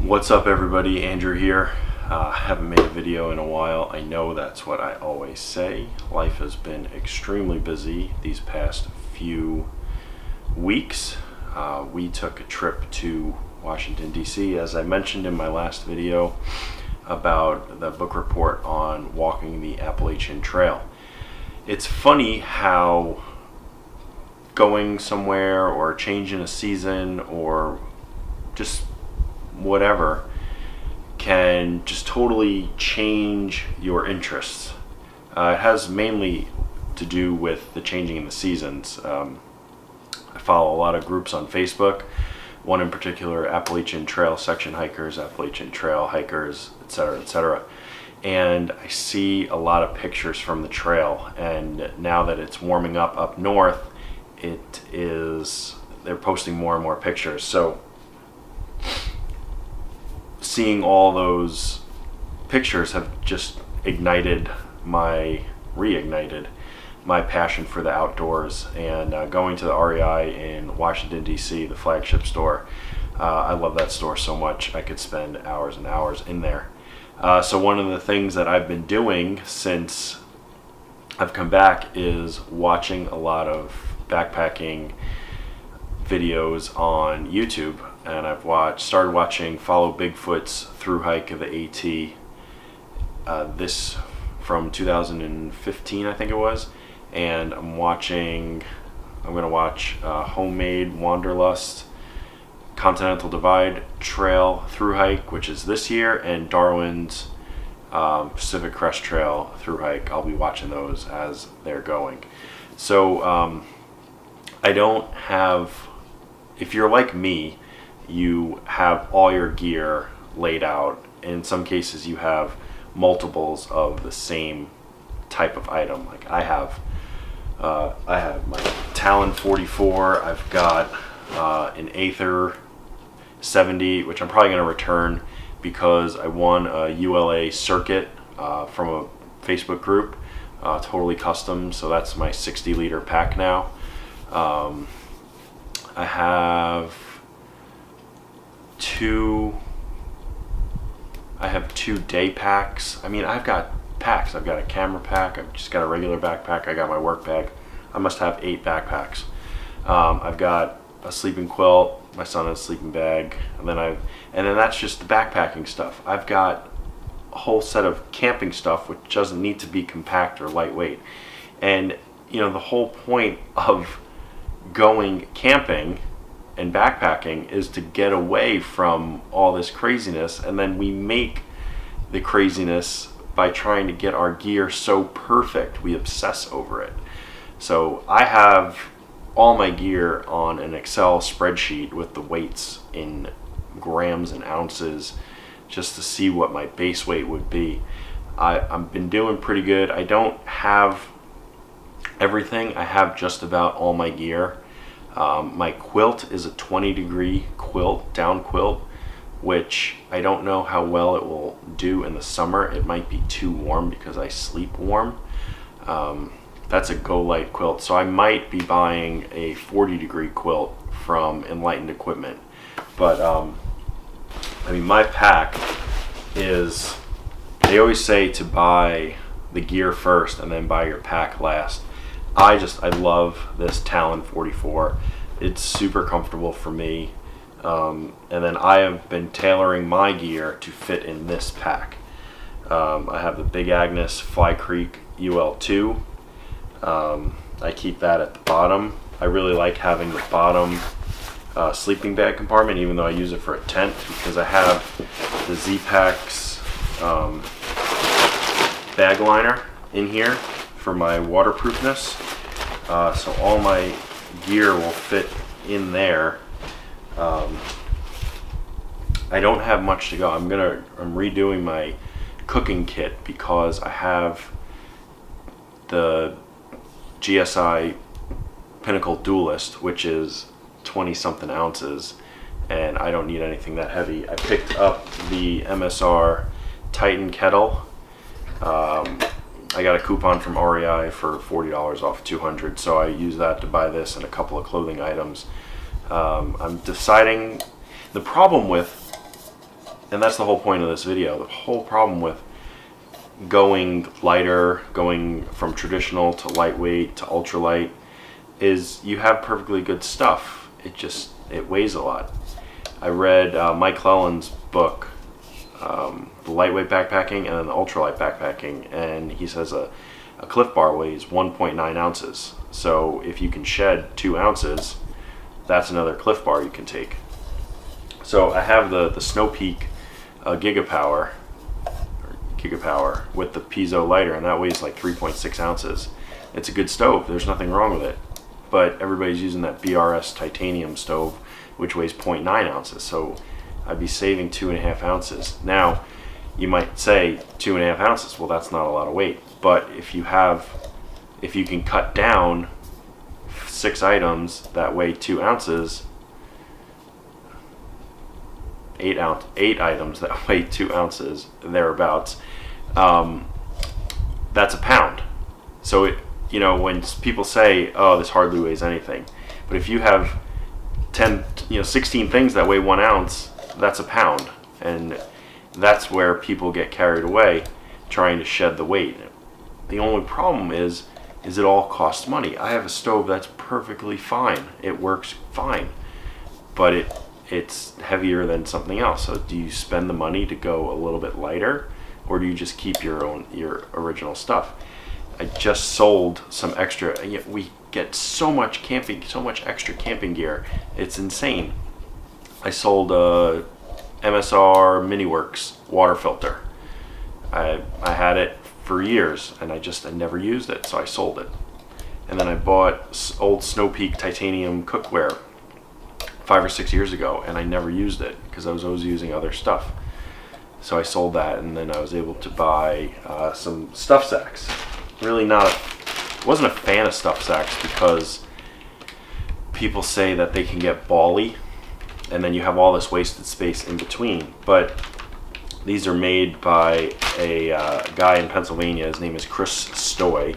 What's up everybody, Andrew here. Haven't made a video in a while. I know that's what I always say. Life has been extremely busy these past few weeks. We took a trip to Washington, D.C. as I mentioned in my last video about the book report on walking the Appalachian Trail. It's funny how going somewhere or changing a season or just whatever can just totally change your interests. It has mainly to do with the changing in the seasons. I follow a lot of groups on Facebook, one in particular, Appalachian Trail section hikers, Appalachian Trail hikers, etc., etc. And I see a lot of pictures from the trail, and now that it's warming up north, they're posting more and more pictures. So seeing all those pictures have just reignited my passion for the outdoors, and going to the REI in Washington, D.C., the flagship store. I love that store so much. I could spend hours and hours in there. So one of the things that I've been doing since I've come back is watching a lot of backpacking videos on YouTube, and I've started watching Follow Bigfoot's through hike of the AT, this from 2015 I think it was, and I'm going to watch Homemade Wanderlust Continental Divide Trail through hike, which is this year, and Darwin's Pacific Crest Trail through hike. I'll be watching those as they're going. So I don't have, if you're like me, you have all your gear laid out. In some cases you have multiples of the same type of item. Like I have my Talon 44, I've got an Aether 70, which I'm probably going to return because I won a ULA circuit from a Facebook group, totally custom, so that's my 60 liter pack now. I have two day packs. I mean, I've got packs. I've got a camera pack, I've just got a regular backpack, I got my work bag. I must have 8 backpacks. I've got a sleeping quilt, my son has a sleeping bag, and then that's just the backpacking stuff. I've got a whole set of camping stuff which doesn't need to be compact or lightweight. And you know, the whole point of going camping and backpacking is to get away from all this craziness, and then we make the craziness by trying to get our gear so perfect we obsess over it. So I have all my gear on an Excel spreadsheet with the weights in grams and ounces just to see what my base weight would be. I've been doing pretty good. I don't have everything. I have just about all my gear. My quilt is a 20-degree quilt, down quilt, which I don't know how well it will do in the summer. It might be too warm because I sleep warm. That's a Go Light quilt, so I might be buying a 40-degree quilt from Enlightened Equipment. But I mean, my pack is, they always say to buy the gear first and then buy your pack last. I love this Talon 44. It's super comfortable for me. And then I have been tailoring my gear to fit in this pack. I have the Big Agnes Fly Creek UL2. I keep that at the bottom. I really like having the bottom sleeping bag compartment, even though I use it for a tent, because I have the Z-Packs bag liner in here for my waterproofness. So all my gear will fit in there. I don't have much to go. I'm redoing my cooking kit because I have the GSI Pinnacle Duelist, which is 20 something ounces, and I don't need anything that heavy. I picked up the MSR Titan kettle. I got a coupon from REI for $40 off 200, so I use that to buy this and a couple of clothing items. I'm deciding, the problem with and that's the whole point of this video. The whole problem with going lighter, going from traditional to lightweight to ultralight, is you have perfectly good stuff. It weighs a lot. I read Mike Clelland's book, the lightweight backpacking and then the ultralight backpacking, and he says a Cliff Bar weighs 1.9 ounces. So if you can shed 2 ounces, that's another Cliff Bar you can take. So I have the Snow Peak Gigapower with the piezo lighter, and that weighs like 3.6 ounces. It's a good stove, there's nothing wrong with it, but everybody's using that BRS titanium stove, which weighs 0.9 ounces, so I'd be saving 2.5 ounces. Now you might say 2.5 ounces, well, that's not a lot of weight, but if you can cut down 6 items that weigh 2 ounces, 8 items that weigh 2 ounces, thereabouts, that's a pound. So when people say, oh, this hardly weighs anything, but if you have 16 things that weigh 1 ounce, that's a pound. And that's where people get carried away trying to shed the weight. The only problem is it all costs money. I have a stove that's perfectly fine. It works fine, but it's heavier than something else. So do you spend the money to go a little bit lighter, or do you just keep your original stuff? I just sold some extra. We get so much extra camping gear. It's insane. I sold a MSR Miniworks water filter. I had it for years, and I never used it, so I sold it. And then I bought old Snow Peak titanium cookware 5 or 6 years ago, and I never used it because I was always using other stuff. So I sold that, and then I was able to buy some stuff sacks. Wasn't a fan of stuff sacks because people say that they can get bally, and then you have all this wasted space in between. But these are made by a guy in Pennsylvania. His name is Chris Stoy,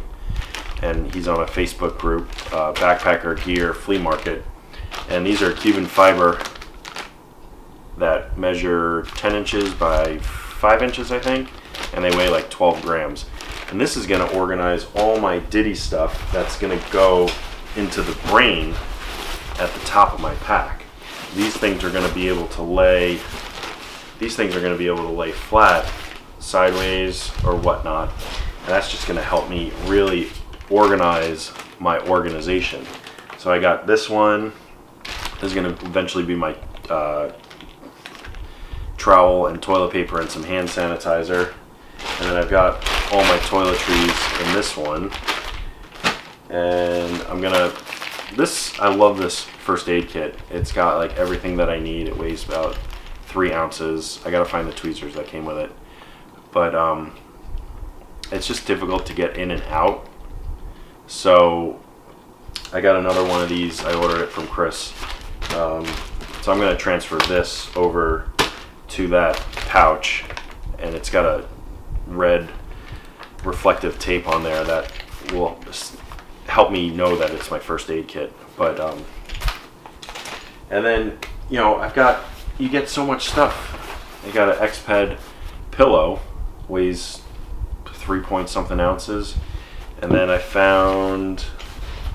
and he's on a Facebook group, Backpacker Gear Flea Market. And these are Cuban fiber that measure 10 inches by 5 inches, I think, and they weigh like 12 grams. And this is going to organize all my Ditty stuff that's going to go into the brain at the top of my pack. These things are going to be able to lay flat, sideways, or whatnot. And that's just going to help me really organize my organization. So I got this one. This is going to eventually be my trowel and toilet paper and some hand sanitizer. And then I've got all my toiletries in this one. And I love this first aid kit. It's got like everything that I need. It weighs about 3 ounces. I gotta find the tweezers that came with it. But it's just difficult to get in and out. So I got another one of these. I ordered it from Chris. So I'm gonna transfer this over to that pouch, and it's got a red reflective tape on there that will help me know that it's my first aid kit. But and then you get so much stuff. I got an Exped pillow, weighs 3-point-something ounces, and then I found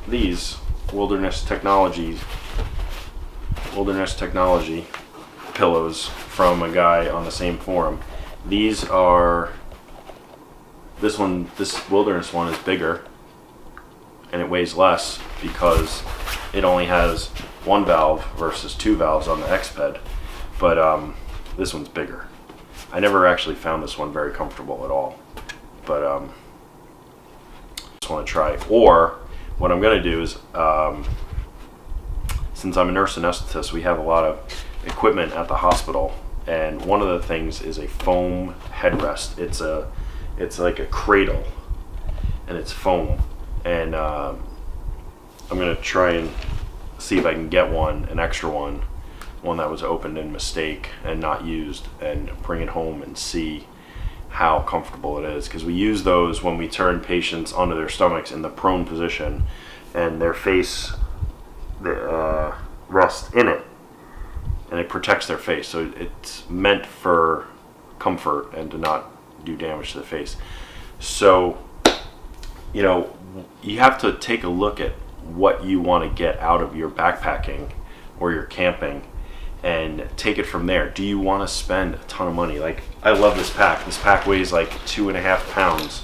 these Wilderness Technology pillows from a guy on the same forum. This Wilderness one is bigger, and it weighs less because it only has 1 valve versus 2 valves on the Exped. But this one's bigger. I never actually found this one very comfortable at all. But just want to try. Or what I'm going to do is, since I'm a nurse anesthetist, we have a lot of equipment at the hospital, and one of the things is a foam headrest. It's like a cradle, and it's foam. And I'm going to try and see if I can get an extra one that was opened in mistake and not used, and bring it home and see how comfortable it is. Because we use those when we turn patients onto their stomachs in the prone position, and their face rests in it. and it protects their face. So it's meant for comfort and to not do damage to the face. So, you know, you have to take a look at what you want to get out of your backpacking or your camping and take it from there. Do you want to spend a ton of money? Like, I love this pack. This pack weighs like 2.5 pounds.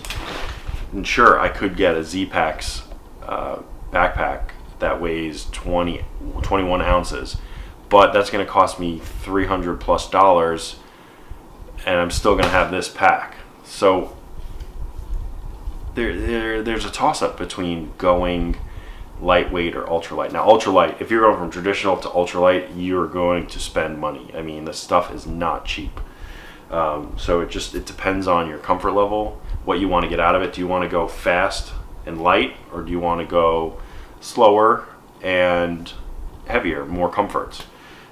And sure, I could get a Z-Packs backpack that weighs 21 ounces, but that's going to cost me $300+, and I'm still going to have this pack. So there's a toss-up between going lightweight or ultralight. Now, ultralight, if you're going from traditional to ultralight, you're going to spend money. I mean, this stuff is not cheap. So it depends on your comfort level, what you want to get out of it. Do you want to go fast and light, or do you want to go slower and heavier, more comforts?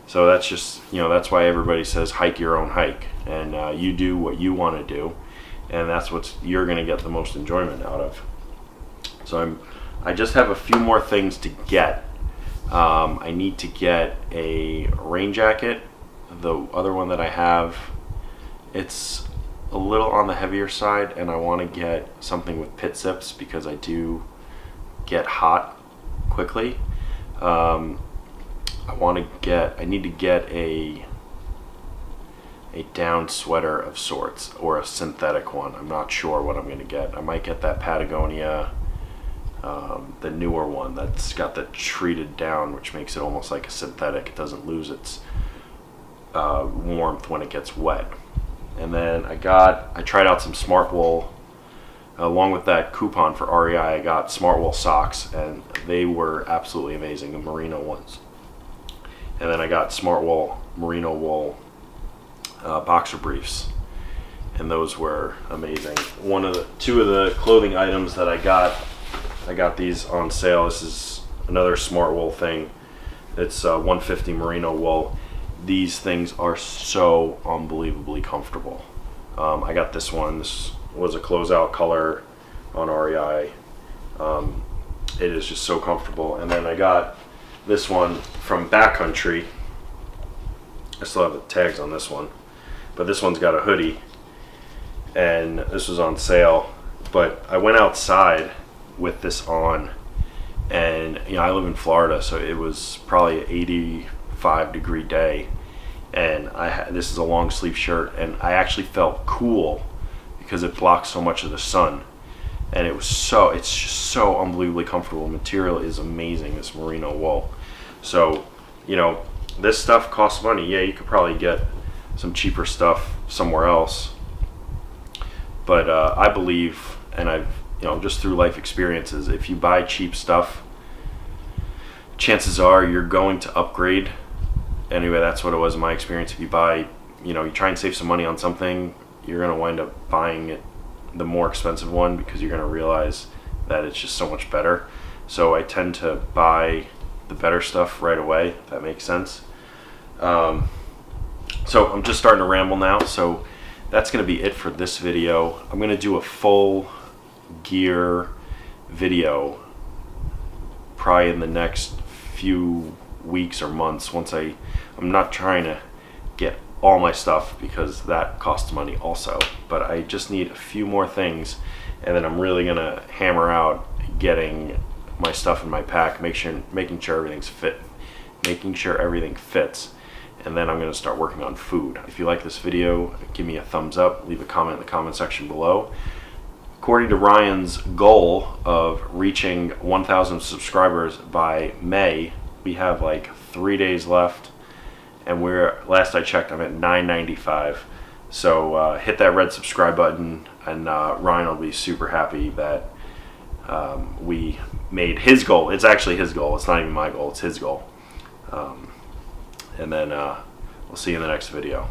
So that's just, you know, that's why everybody says hike your own hike, and you do what you want to do, and that's what you're going to get the most enjoyment out of. So I just have a few more things to get. I need to get a rain jacket. The other one that I have, it's a little on the heavier side, and I want to get something with pit zips because I do get hot quickly. I need to get a down sweater of sorts, or a synthetic one. I'm not sure what I'm going to get. I might get that Patagonia, the newer one that's got the treated down, which makes it almost like a synthetic. It doesn't lose its warmth when it gets wet. And then I tried out some Smartwool. Along with that coupon for REI, I got Smartwool socks, and they were absolutely amazing, the merino ones. And then I got Smartwool merino wool boxer briefs, and those were amazing. Two of the clothing items that I got these on sale. This is another Smartwool thing. It's 150 merino wool. These things are so unbelievably comfortable. I got this one. This was a closeout color on REI. It is just so comfortable. And then I got this one from Backcountry. I still have the tags on this one, but this one's got a hoodie, and this was on sale. But I went outside with this on, and you know, I live in Florida, so it was probably an 85-degree day, and this is a long sleeve shirt, and I actually felt cool because it blocks so much of the sun, and it's just so unbelievably comfortable. Material is amazing, this merino wool. So, you know, this stuff costs money. Yeah, you could probably get some cheaper stuff somewhere else, but I believe, and I've, you know, just through life experiences, if you buy cheap stuff, chances are you're going to upgrade. Anyway, that's what it was in my experience. If you buy, you know, you try and save some money on something, you're going to wind up buying it, the more expensive one, because you're going to realize that it's just so much better. So I tend to buy the better stuff right away, if that makes sense. So I'm just starting to ramble now, so that's going to be it for this video. I'm going to do a full gear video probably in the next few weeks or months. I'm not trying to get all my stuff because that costs money also, but I just need a few more things, and then I'm really gonna hammer out getting my stuff in my pack, making sure everything fits, and then I'm gonna start working on food. If you like this video, give me a thumbs up, leave a comment in the comment section below. According to Ryan's goal of reaching 1,000 subscribers by May, we have like 3 days left, and last I checked, I'm at 995. So hit that red subscribe button, and Ryan will be super happy that we made his goal. It's actually his goal. It's not even my goal. It's his goal. And then we'll see you in the next video.